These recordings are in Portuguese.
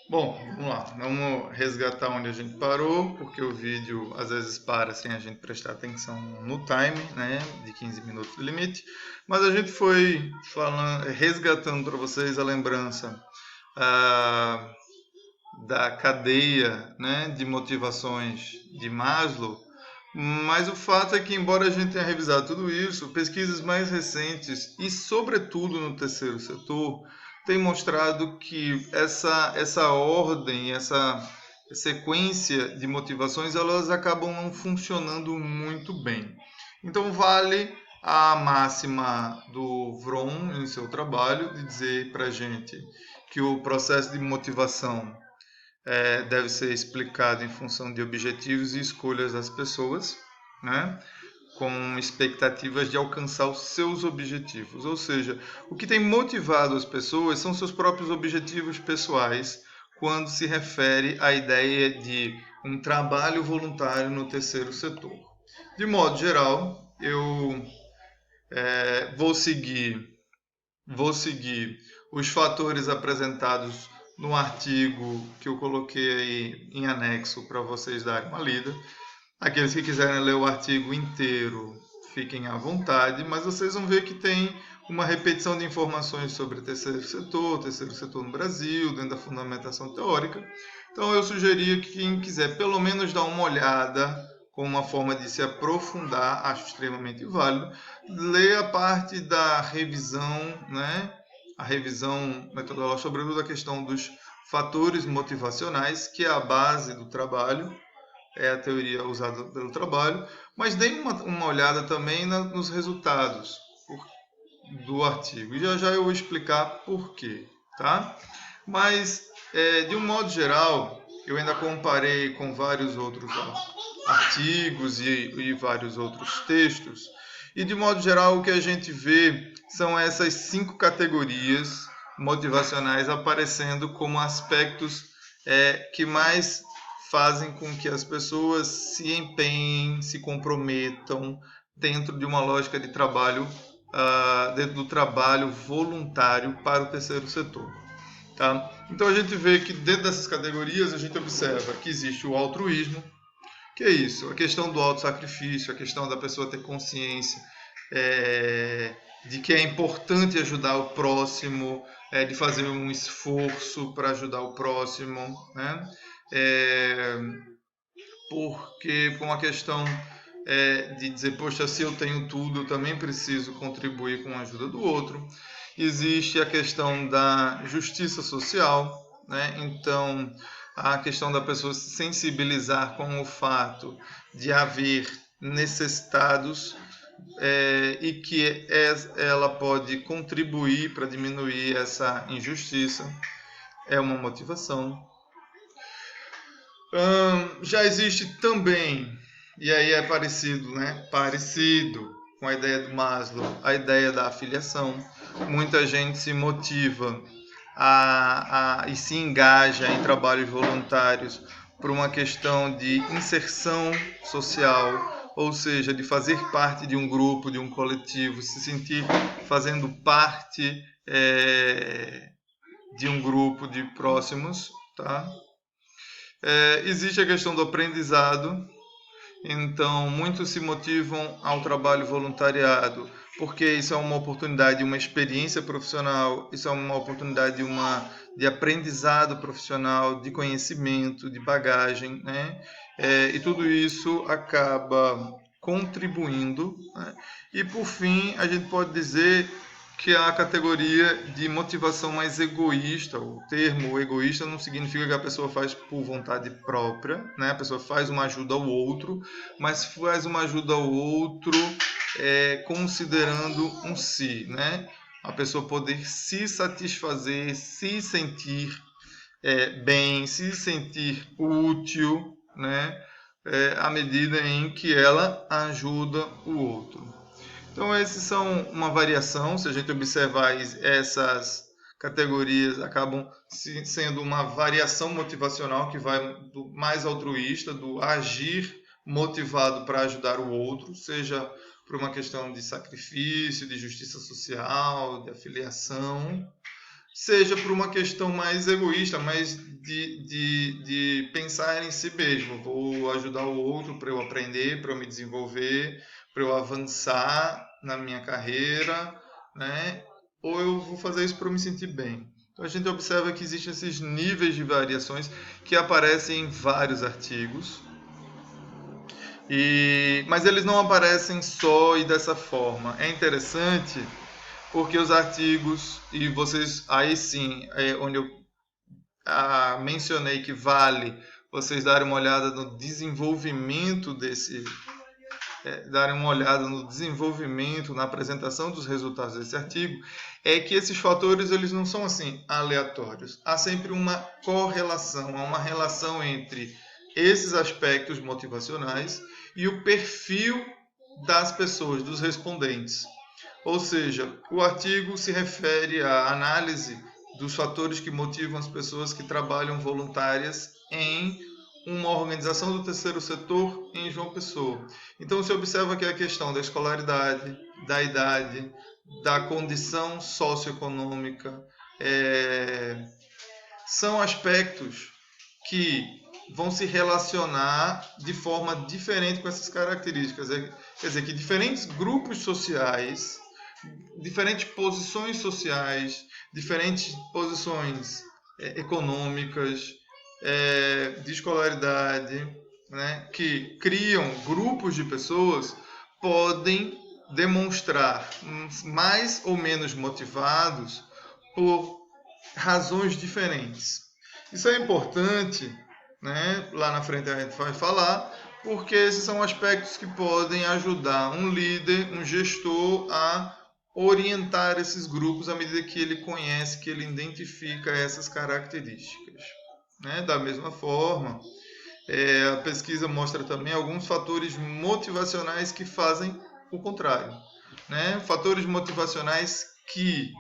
Bom, vamos lá. Vamos resgatar onde a gente parou, porque o vídeo às vezes para sem a gente prestar atenção no time, né, de 15 minutos de limite. Mas a gente foi falando, resgatando para vocês a lembrança ah, da cadeia, né, de motivações de Maslow. Mas o fato é que, embora a gente tenha revisado tudo isso, pesquisas mais recentes e, sobretudo, no terceiro setor, têm mostrado que essa ordem, essa sequência de motivações, elas acabam não funcionando muito bem. Então, vale a máxima do Vroom em seu trabalho de dizer para a gente que o processo de motivação deve ser explicado em função de objetivos e escolhas das pessoas, né? Com expectativas de alcançar os seus objetivos. Ou seja, o que tem motivado as pessoas são seus próprios objetivos pessoais, quando se refere à ideia de um trabalho voluntário no terceiro setor. De modo geral, eu vou seguir os fatores apresentados no artigo que eu coloquei aí em anexo para vocês darem uma lida. Aqueles que quiserem ler o artigo inteiro, fiquem à vontade, mas vocês vão ver que tem uma repetição de informações sobre terceiro setor no Brasil, dentro da fundamentação teórica. Então eu sugeria que quem quiser pelo menos dar uma olhada, como uma forma de se aprofundar, acho extremamente válido, ler a parte da revisão, né? A revisão metodológica, sobretudo a questão dos fatores motivacionais, que é a base do trabalho, é a teoria usada pelo trabalho, mas deem uma olhada também nos resultados do artigo. E já já eu vou explicar por quê, tá? Mas, de um modo geral, eu ainda comparei com vários outros artigos e vários outros textos, e de modo geral o que a gente vê são essas 5 categorias motivacionais aparecendo como aspectos que mais fazem com que as pessoas se empenhem, se comprometam dentro de uma lógica de trabalho, dentro do trabalho voluntário para o terceiro setor. Tá? Então a gente vê que dentro dessas categorias a gente observa que existe o altruísmo, que é isso, a questão do autossacrifício, a questão da pessoa ter consciência de que é importante ajudar o próximo, de fazer um esforço para ajudar o próximo, né? É, porque por uma questão de dizer, poxa, se eu tenho tudo, eu também preciso contribuir com a ajuda do outro. Existe a questão da justiça social, né? Então, a questão da pessoa se sensibilizar com o fato de haver necessitados e que ela pode contribuir para diminuir essa injustiça, é uma motivação. Já existe também, e aí é parecido, né? Parecido com a ideia do Maslow, a ideia da afiliação. Muita gente se motiva e se engaja em trabalhos voluntários por uma questão de inserção social, ou seja, de fazer parte de um grupo, de um coletivo, se sentir fazendo parte de um grupo de próximos, tá? Existe a questão do aprendizado, então muitos se motivam ao trabalho voluntariado porque isso é uma oportunidade, uma experiência profissional, isso é uma oportunidade de aprendizado profissional, de conhecimento, de bagagem, né? E tudo isso acaba contribuindo, né? E por fim, a gente pode dizer que a categoria de motivação mais egoísta, o termo egoísta não significa que a pessoa faz por vontade própria, né? A pessoa faz uma ajuda ao outro, mas faz uma ajuda ao outro considerando um si, né? A pessoa poder se satisfazer, se sentir bem, se sentir útil, né? À medida em que ela ajuda o outro. Então, esses são uma variação. Se a gente observar essas categorias, acabam sendo uma variação motivacional que vai do mais altruísta, do agir motivado para ajudar o outro, seja por uma questão de sacrifício, de justiça social, de afiliação, seja por uma questão mais egoísta, mais de pensar em si mesmo. Vou ajudar o outro para eu aprender, para eu me desenvolver, para eu avançar na minha carreira, né? Ou eu vou fazer isso para eu me sentir bem. Então a gente observa que existem esses níveis de variações que aparecem em vários artigos, mas eles não aparecem só e dessa forma. É interessante porque os artigos, e vocês, aí sim, onde eu mencionei que vale vocês darem uma olhada no desenvolvimento darem uma olhada no desenvolvimento, na apresentação dos resultados desse artigo, é que esses fatores eles não são assim aleatórios. Há sempre uma correlação, há uma relação entre esses aspectos motivacionais e o perfil das pessoas, dos respondentes. Ou seja, o artigo se refere à análise dos fatores que motivam as pessoas que trabalham voluntárias em uma organização do terceiro setor em João Pessoa. Então se observa que a questão da escolaridade, da idade, da condição socioeconômica, são aspectos que vão se relacionar de forma diferente com essas características. Quer dizer, que diferentes grupos sociais, diferentes posições sociais, diferentes posições econômicas, de escolaridade, né, que criam grupos de pessoas, podem demonstrar mais ou menos motivados por razões diferentes. Isso é importante, né? Lá na frente a gente vai falar, porque esses são aspectos que podem ajudar um líder, um gestor a orientar esses grupos à medida que ele conhece, que ele identifica essas características. Né? Da mesma forma, a pesquisa mostra também alguns fatores motivacionais que fazem o contrário. Né? Fatores motivacionais que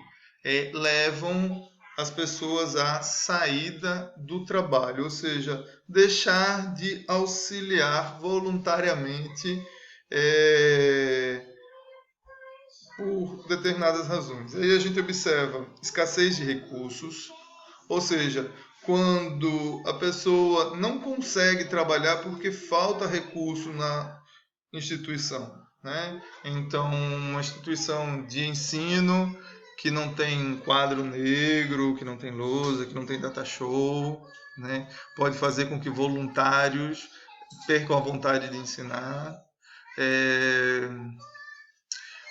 levam as pessoas à saída do trabalho, ou seja, deixar de auxiliar voluntariamente por determinadas razões. Aí a gente observa escassez de recursos, ou seja, quando a pessoa não consegue trabalhar porque falta recurso na instituição, né? Então, uma instituição de ensino que não tem quadro negro, que não tem lousa, que não tem data show, né? Pode fazer com que voluntários percam a vontade de ensinar.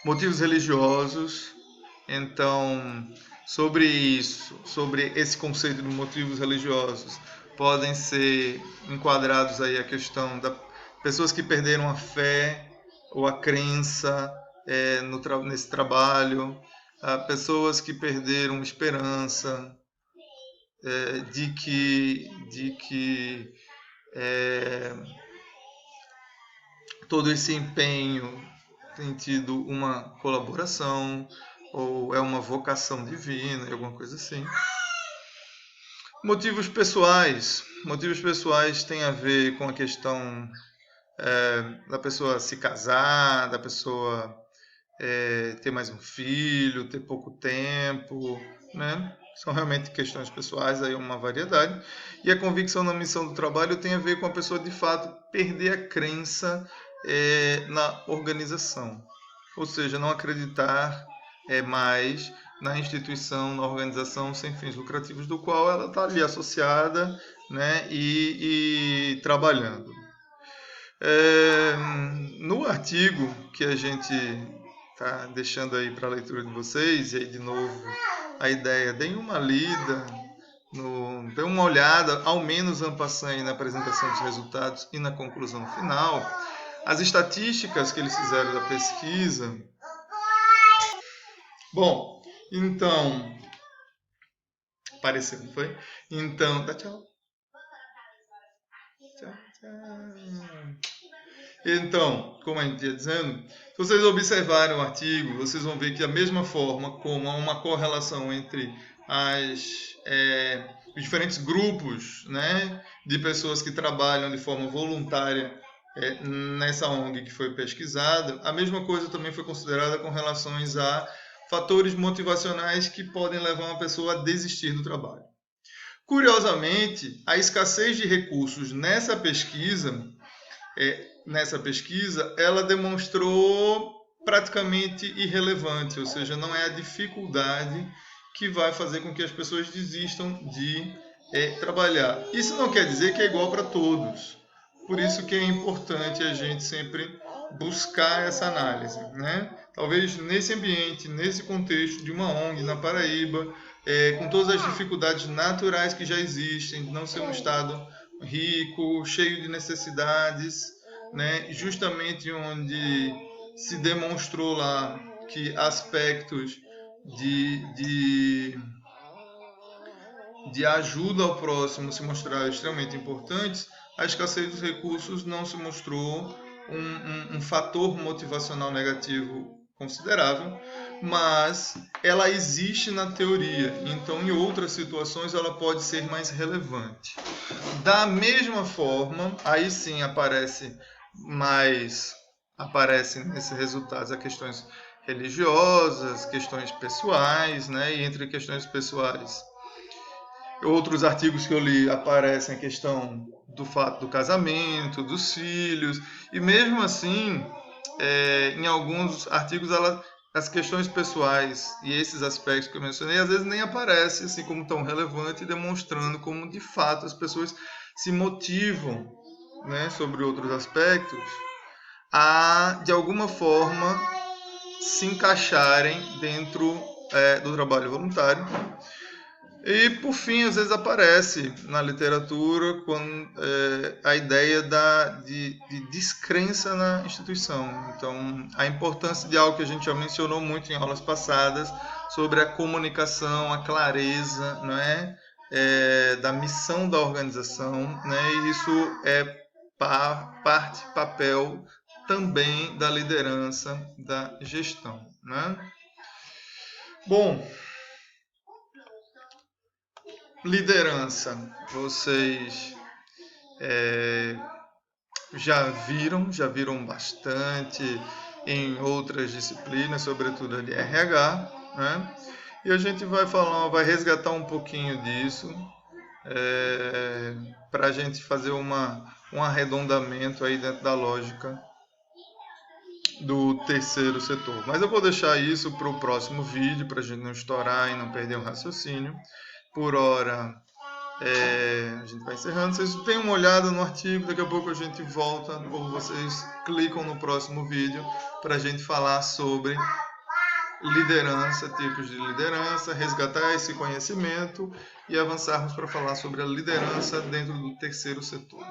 Motivos religiosos. Então, sobre isso, sobre esse conceito de motivos religiosos, podem ser enquadrados aí a questão da pessoas que perderam a fé ou a crença nesse trabalho, pessoas que perderam esperança de que todo esse empenho tem tido uma colaboração ou é uma vocação divina, alguma coisa assim. Motivos pessoais têm a ver com a questão da pessoa se casar, da pessoa ter mais um filho, ter pouco tempo, né? São realmente questões pessoais, aí uma variedade. E a convicção na missão do trabalho tem a ver com a pessoa, de fato, perder a crença na organização. Ou seja, não acreditar mais na instituição, na organização sem fins lucrativos, do qual ela está ali associada, né, e trabalhando. No artigo que a gente está deixando aí para a leitura de vocês, e aí de novo a ideia, deem uma lida, dê uma olhada, ao menos en passant na apresentação dos resultados e na conclusão final, as estatísticas que eles fizeram da pesquisa. Bom, então, apareceu, não foi? Então, dá tchau. Tchau, tchau. Então, como a gente ia dizendo, se vocês observarem o artigo, vocês vão ver que da mesma forma como há uma correlação entre os diferentes grupos, né, de pessoas que trabalham de forma voluntária nessa ONG que foi pesquisada, a mesma coisa também foi considerada com relações a fatores motivacionais que podem levar uma pessoa a desistir do trabalho. Curiosamente, a escassez de recursos nessa pesquisa, ela demonstrou praticamente irrelevante, ou seja, não é a dificuldade que vai fazer com que as pessoas desistam de trabalhar. Isso não quer dizer que é igual para todos. Por isso que é importante a gente sempre buscar essa análise, né? Talvez nesse ambiente, nesse contexto de uma ONG na Paraíba, com todas as dificuldades naturais que já existem, de não ser um estado rico, cheio de necessidades, né? Justamente onde se demonstrou lá que aspectos de ajuda ao próximo se mostraram extremamente importantes, a escassez dos recursos não se mostrou um fator motivacional negativo considerável, mas ela existe na teoria, então em outras situações ela pode ser mais relevante. Da mesma forma, aí sim aparecem nesses resultados as questões religiosas, questões pessoais, né? E entre questões pessoais, outros artigos que eu li aparecem a questão do fato do casamento, dos filhos, e mesmo assim, em alguns artigos, as questões pessoais e esses aspectos que eu mencionei, às vezes nem aparecem assim como tão relevante, demonstrando como de fato as pessoas se motivam, né, sobre outros aspectos, a de alguma forma se encaixarem dentro do trabalho voluntário. E, por fim, às vezes aparece na literatura a ideia de descrença na instituição. Então, a importância de algo que a gente já mencionou muito em aulas passadas, sobre a comunicação, a clareza, não é? Da missão da organização, né? E isso é papel também da liderança, da gestão, né? Bom, liderança, vocês já viram bastante em outras disciplinas, sobretudo a de RH, né? E a gente vai resgatar um pouquinho disso, para a gente fazer um arredondamento aí dentro da lógica do terceiro setor. Mas eu vou deixar isso para o próximo vídeo, para a gente não estourar e não perder o raciocínio. Por hora, a gente vai encerrando. Vocês deem uma olhada no artigo, daqui a pouco a gente volta, ou vocês clicam no próximo vídeo para a gente falar sobre liderança, tipos de liderança, resgatar esse conhecimento e avançarmos para falar sobre a liderança dentro do terceiro setor.